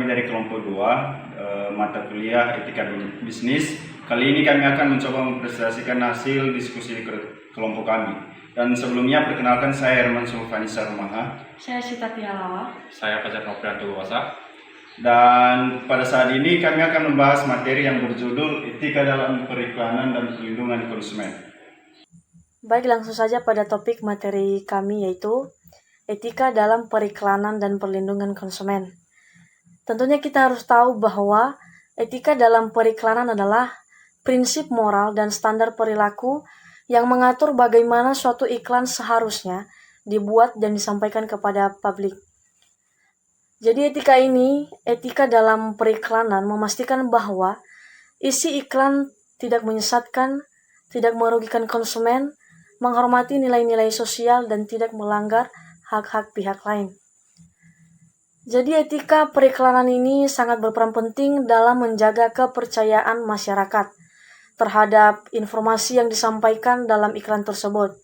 kami dari kelompok 2, mata kuliah etika bisnis. Kali ini kami akan mencoba mempresentasikan hasil diskusi kelompok kami. Dan sebelumnya perkenalkan, saya Herman Sulfanisa Rumaha. Saya Sita Tialawa. Saya Fajar Noprianto Wasa. Dan pada saat ini kami akan membahas materi yang berjudul Etika dalam Periklanan dan Perlindungan Konsumen. Baik, langsung saja pada topik materi kami, yaitu Etika dalam Periklanan dan Perlindungan Konsumen. Tentunya kita harus tahu bahwa etika dalam periklanan adalah prinsip moral dan standar perilaku yang mengatur bagaimana suatu iklan seharusnya dibuat dan disampaikan kepada publik. Jadi etika dalam periklanan memastikan bahwa isi iklan tidak menyesatkan, tidak merugikan konsumen, menghormati nilai-nilai sosial, dan tidak melanggar hak-hak pihak lain. Jadi etika periklanan ini sangat berperan penting dalam menjaga kepercayaan masyarakat terhadap informasi yang disampaikan dalam iklan tersebut,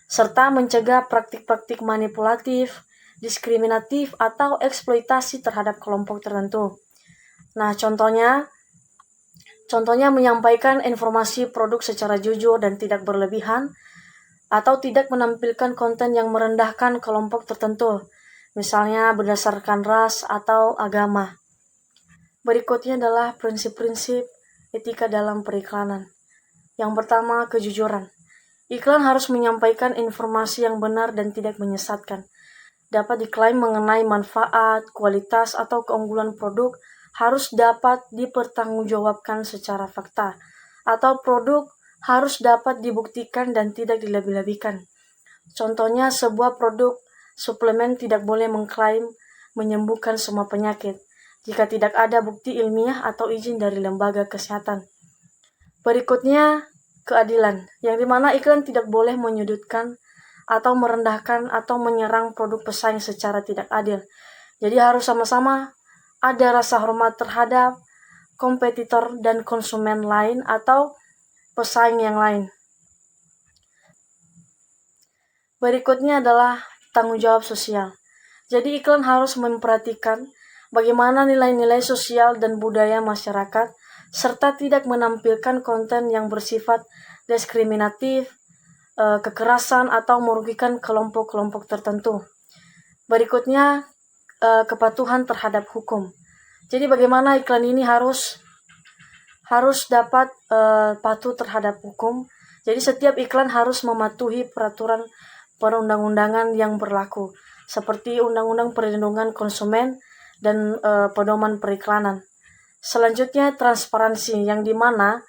serta mencegah praktik-praktik manipulatif, diskriminatif, atau eksploitasi terhadap kelompok tertentu. Nah, contohnya menyampaikan informasi produk secara jujur dan tidak berlebihan, atau tidak menampilkan konten yang merendahkan kelompok tertentu, misalnya berdasarkan ras atau agama. Berikutnya adalah prinsip-prinsip etika dalam periklanan. Yang pertama, kejujuran. Iklan harus menyampaikan informasi yang benar dan tidak menyesatkan. Dapat diklaim mengenai manfaat, kualitas, atau keunggulan produk harus dapat dipertanggungjawabkan secara fakta, atau produk harus dapat dibuktikan dan tidak dilebih-lebihkan. Contohnya, sebuah produk suplemen tidak boleh mengklaim menyembuhkan semua penyakit jika tidak ada bukti ilmiah atau izin dari lembaga kesehatan. Berikutnya, keadilan, yang dimana iklan tidak boleh menyudutkan atau merendahkan atau menyerang produk pesaing secara tidak adil. Jadi harus sama-sama ada rasa hormat terhadap kompetitor dan konsumen lain atau pesaing yang lain. Berikutnya adalah tanggung jawab sosial. Jadi iklan harus memperhatikan bagaimana nilai-nilai sosial dan budaya masyarakat, serta tidak menampilkan konten yang bersifat diskriminatif, kekerasan, atau merugikan kelompok-kelompok tertentu. Berikutnya, kepatuhan terhadap hukum. Jadi bagaimana iklan ini harus dapat patuh terhadap hukum. Jadi setiap iklan harus mematuhi peraturan perundang-undangan yang berlaku, seperti Undang-Undang Perlindungan Konsumen dan Pedoman Periklanan. Selanjutnya, transparansi, yang dimana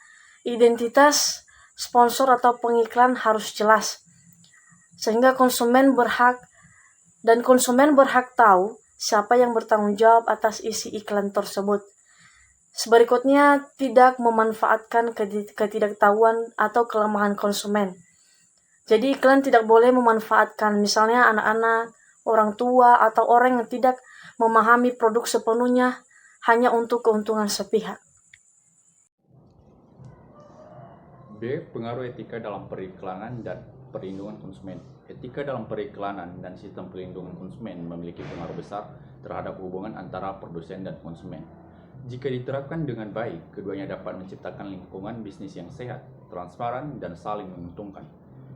identitas sponsor atau pengiklan harus jelas, sehingga konsumen berhak tahu siapa yang bertanggung jawab atas isi iklan tersebut. Berikutnya, tidak memanfaatkan ketidaktahuan atau kelemahan konsumen. Jadi iklan tidak boleh memanfaatkan misalnya anak-anak, orang tua, atau orang yang tidak memahami produk sepenuhnya hanya untuk keuntungan sepihak. B. Pengaruh etika dalam periklanan dan perlindungan konsumen. Etika dalam periklanan dan sistem perlindungan konsumen memiliki pengaruh besar terhadap hubungan antara produsen dan konsumen. Jika diterapkan dengan baik, keduanya dapat menciptakan lingkungan bisnis yang sehat, transparan, dan saling menguntungkan.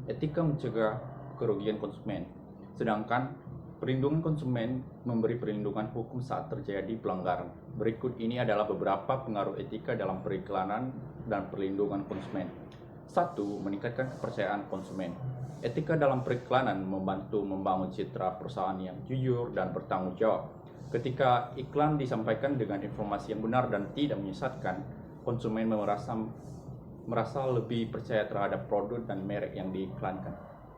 Etika mencegah kerugian konsumen, sedangkan perlindungan konsumen memberi perlindungan hukum saat terjadi pelanggaran. Berikut ini adalah beberapa pengaruh etika dalam periklanan dan perlindungan konsumen. 1. Meningkatkan kepercayaan konsumen. Etika dalam periklanan membantu membangun citra perusahaan yang jujur dan bertanggung jawab. Ketika iklan disampaikan dengan informasi yang benar dan tidak menyesatkan, konsumen merasa lebih percaya terhadap produk dan merek yang diiklankan.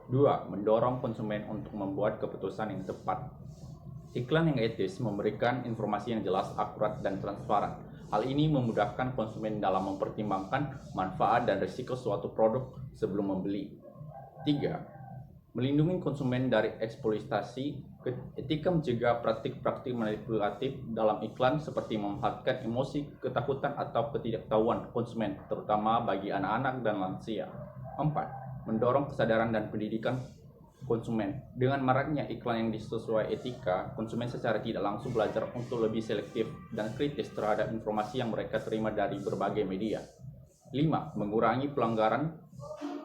2. Mendorong konsumen untuk membuat keputusan yang tepat. Iklan yang etis memberikan informasi yang jelas, akurat, dan transparan. Hal ini memudahkan konsumen dalam mempertimbangkan manfaat dan risiko suatu produk sebelum membeli. 3. Melindungi konsumen dari eksploitasi. Etika mencegah praktik-praktik manipulatif dalam iklan seperti memanfaatkan emosi, ketakutan, atau ketidaktahuan konsumen, terutama bagi anak-anak dan lansia. 4. Mendorong kesadaran dan pendidikan konsumen. Dengan maraknya iklan yang disesuai etika, konsumen secara tidak langsung belajar untuk lebih selektif dan kritis terhadap informasi yang mereka terima dari berbagai media. 5. Mengurangi pelanggaran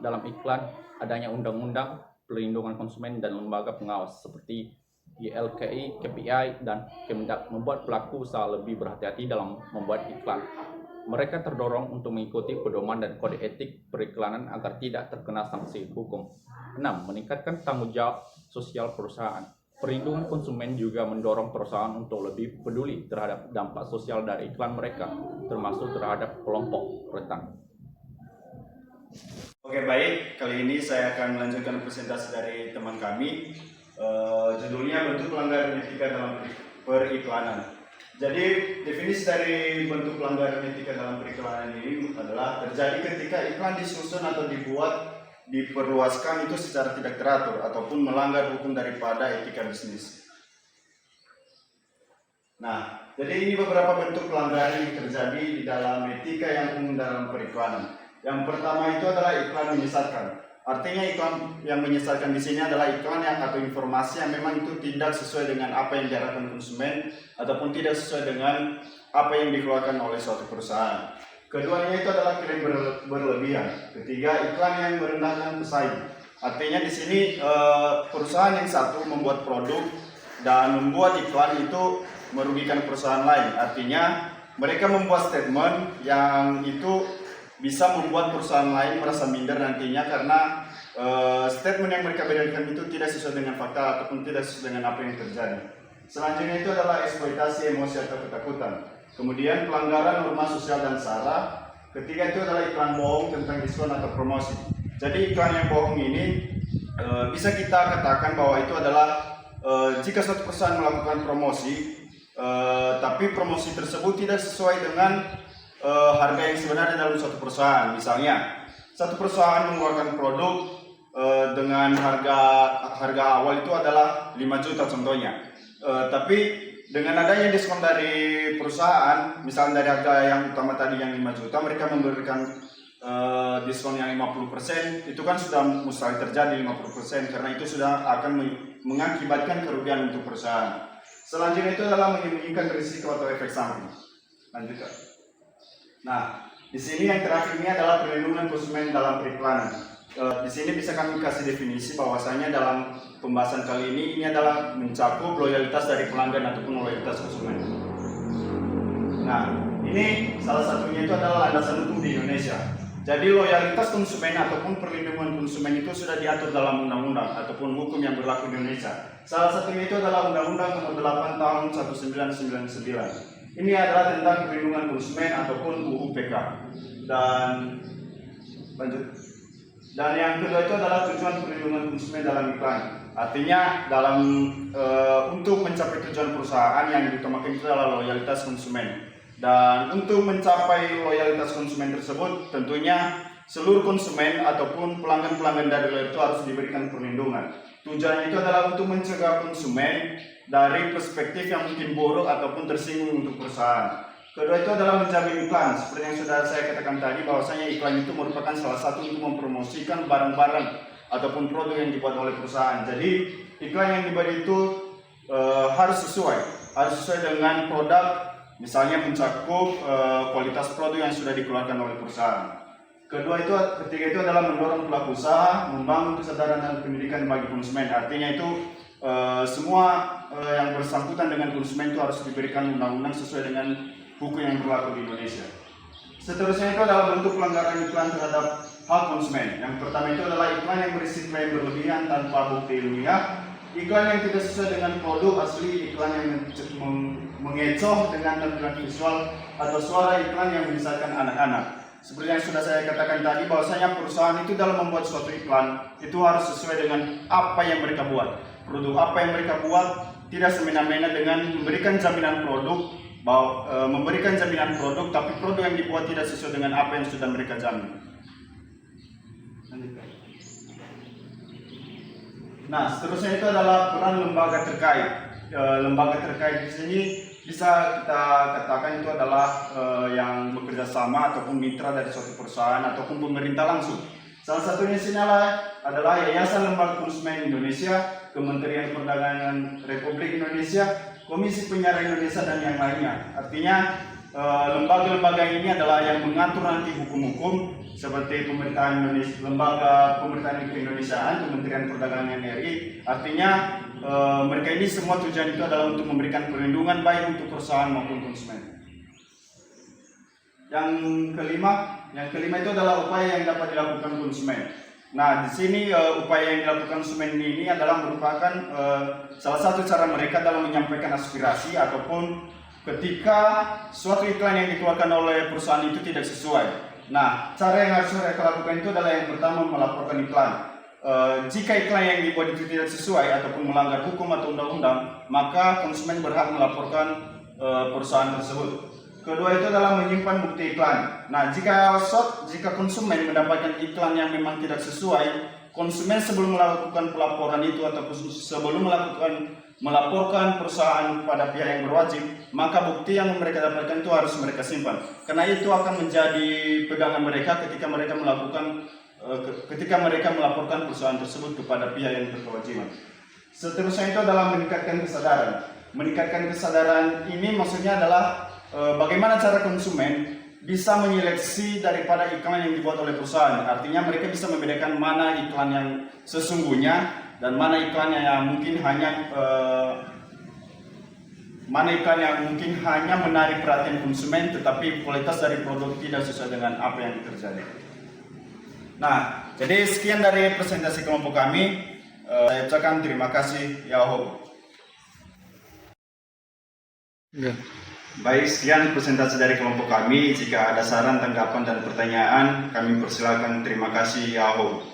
dalam iklan. Adanya undang-undang perlindungan konsumen dan lembaga pengawas seperti YLKI, KPI, dan Kemendak membuat pelaku usaha lebih berhati-hati dalam membuat iklan. Mereka terdorong untuk mengikuti pedoman dan kode etik periklanan agar tidak terkena sanksi hukum. 6. Meningkatkan tanggung jawab sosial perusahaan. Perlindungan konsumen juga mendorong perusahaan untuk lebih peduli terhadap dampak sosial dari iklan mereka, termasuk terhadap kelompok rentan. Oke, baik. Kali ini saya akan melanjutkan presentasi dari teman kami. Judulnya bentuk pelanggaran etika dalam periklanan. Jadi definisi dari bentuk pelanggaran etika dalam periklanan ini adalah terjadi ketika iklan disusun atau diperluaskan itu secara tidak teratur ataupun melanggar hukum daripada etika bisnis. Nah, jadi ini beberapa bentuk pelanggaran yang terjadi di dalam etika yang umum dalam periklanan. Yang pertama itu adalah iklan menyesatkan. Artinya iklan yang menyesatkan di sini adalah iklan yang atau informasi yang memang itu tidak sesuai dengan apa yang diharapkan konsumen ataupun tidak sesuai dengan apa yang dikeluarkan oleh suatu perusahaan. Keduanya itu adalah klaim berlebihan. Ketiga, iklan yang merendahkan pesaing. Artinya di sini perusahaan yang satu membuat produk dan membuat iklan itu merugikan perusahaan lain. Artinya mereka membuat statement yang itu bisa membuat perusahaan lain merasa minder nantinya karena statement yang mereka berikan itu tidak sesuai dengan fakta ataupun tidak sesuai dengan apa yang terjadi. Selanjutnya itu adalah eksploitasi emosi atau ketakutan. Kemudian pelanggaran norma sosial dan SARA. Ketiga itu adalah iklan bohong tentang diskon atau promosi. Jadi iklan yang bohong ini bisa kita katakan bahwa itu adalah jika suatu perusahaan melakukan promosi, tapi promosi tersebut tidak sesuai dengan harga yang sebenarnya dalam suatu perusahaan. Misalnya, satu perusahaan mengeluarkan produk dengan harga awal itu adalah 5 juta contohnya. Tapi dengan adanya diskon dari perusahaan, misalnya dari harga yang utama tadi yang 5 juta, mereka memberikan diskon yang 50%, itu kan sudah mustahil terjadi 50% karena itu sudah akan mengakibatkan kerugian untuk perusahaan. Selanjutnya itu adalah menyembunyikan risiko atau efek samping. Lanjutkan. Nah, di sini yang terakhir ini adalah perlindungan konsumen dalam periklanan. Di sini bisa kami kasih definisi bahwasanya dalam pembahasan kali ini adalah mencakup loyalitas dari pelanggan ataupun loyalitas konsumen. Nah, ini salah satunya itu adalah landasan hukum di Indonesia. Jadi loyalitas konsumen ataupun perlindungan konsumen itu sudah diatur dalam undang-undang ataupun hukum yang berlaku di Indonesia. Salah satunya itu adalah Undang-Undang Nomor 8 Tahun 1999. Ini adalah tentang perlindungan konsumen ataupun UU PK. Dan lanjut. Dan yang kedua itu adalah tujuan perlindungan konsumen dalam iklan. Artinya untuk mencapai tujuan perusahaan yang diutamakan itu adalah loyalitas konsumen. Dan untuk mencapai loyalitas konsumen tersebut, tentunya seluruh konsumen ataupun pelanggan-pelanggan dari luar itu harus diberikan perlindungan. Tujuannya itu adalah untuk mencegah konsumen dari perspektif yang mungkin buruk ataupun tersinggung untuk perusahaan. Kedua itu adalah menjamin iklan. Seperti yang sudah saya katakan tadi, bahwasanya iklan itu merupakan salah satu untuk mempromosikan barang-barang ataupun produk yang dibuat oleh perusahaan. Jadi iklan yang dibuat itu harus sesuai dengan produk, misalnya mencakup kualitas produk yang sudah dikeluarkan oleh perusahaan. Ketiga itu adalah mendorong pelaku usaha membangun kesadaran dan pendidikan bagi konsumen. Artinya itu semua yang bersangkutan dengan konsumen itu harus diberikan undang-undang sesuai dengan hukum yang berlaku di Indonesia. Seterusnya itu adalah bentuk pelanggaran iklan terhadap hak konsumen. Yang pertama itu adalah iklan yang berisi klaim berlebihan tanpa bukti ilmiah, iklan yang tidak sesuai dengan produk asli, iklan yang mengecoh dengan tampilan visual atau suara iklan yang menyesatkan anak-anak. Seperti yang sudah saya katakan tadi, bahwasanya perusahaan itu dalam membuat suatu iklan itu harus sesuai dengan apa yang mereka buat. Produk apa yang mereka buat tidak semena-mena dengan memberikan jaminan produk, tapi produk yang dibuat tidak sesuai dengan apa yang sudah mereka jamin. Nah, seterusnya itu adalah peran lembaga terkait. Lembaga terkait di sini bisa kita katakan itu adalah yang bekerja sama ataupun mitra dari suatu perusahaan ataupun pemerintah langsung. Salah satunya adalah Yayasan Lembaga Konsumen Indonesia, Kementerian Perdagangan Republik Indonesia, Komisi Penyiaran Indonesia, dan yang lainnya. Artinya lembaga-lembaga ini adalah yang mengatur nanti hukum-hukum seperti pemerintahan Indonesia, lembaga pemerintahan keindonesiaan, Kementerian Perdagangan RI. Artinya mereka ini semua tujuan itu adalah untuk memberikan perlindungan baik untuk perusahaan maupun konsumen. Yang kelima itu adalah upaya yang dapat dilakukan konsumen. Nah, di sini upaya yang dilakukan konsumen ini adalah merupakan salah satu cara mereka dalam menyampaikan aspirasi ataupun ketika suatu iklan yang dikeluarkan oleh perusahaan itu tidak sesuai. Nah, cara yang harus mereka lakukan itu adalah yang pertama melaporkan iklan. Jika iklan yang dibuat itu tidak sesuai ataupun melanggar hukum atau undang-undang, maka konsumen berhak melaporkan perusahaan tersebut. Kedua itu adalah menyimpan bukti iklan. Nah, jika konsumen mendapatkan iklan yang memang tidak sesuai, konsumen sebelum melakukan pelaporan itu ataupun sebelum melaporkan perusahaan pada pihak yang berwajib, maka bukti yang mereka dapatkan itu harus mereka simpan. Karena itu akan menjadi pegangan mereka ketika mereka melaporkan perusahaan tersebut kepada pihak yang berkewajiban. Seterusnya itu adalah meningkatkan kesadaran. Meningkatkan kesadaran ini maksudnya adalah bagaimana cara konsumen bisa menyeleksi daripada iklan yang dibuat oleh perusahaan. Artinya mereka bisa membedakan mana iklan yang sesungguhnya dan mana iklan yang mungkin hanya menarik perhatian konsumen, tetapi kualitas dari produk tidak sesuai dengan apa yang terjadi. Nah, jadi sekian dari presentasi kelompok kami. Saya ucapkan terima kasih. Yahoo. Baik, sekian presentasi dari kelompok kami. Jika ada saran, tanggapan, dan pertanyaan, kami persilakan. Terima kasih. Yahoo.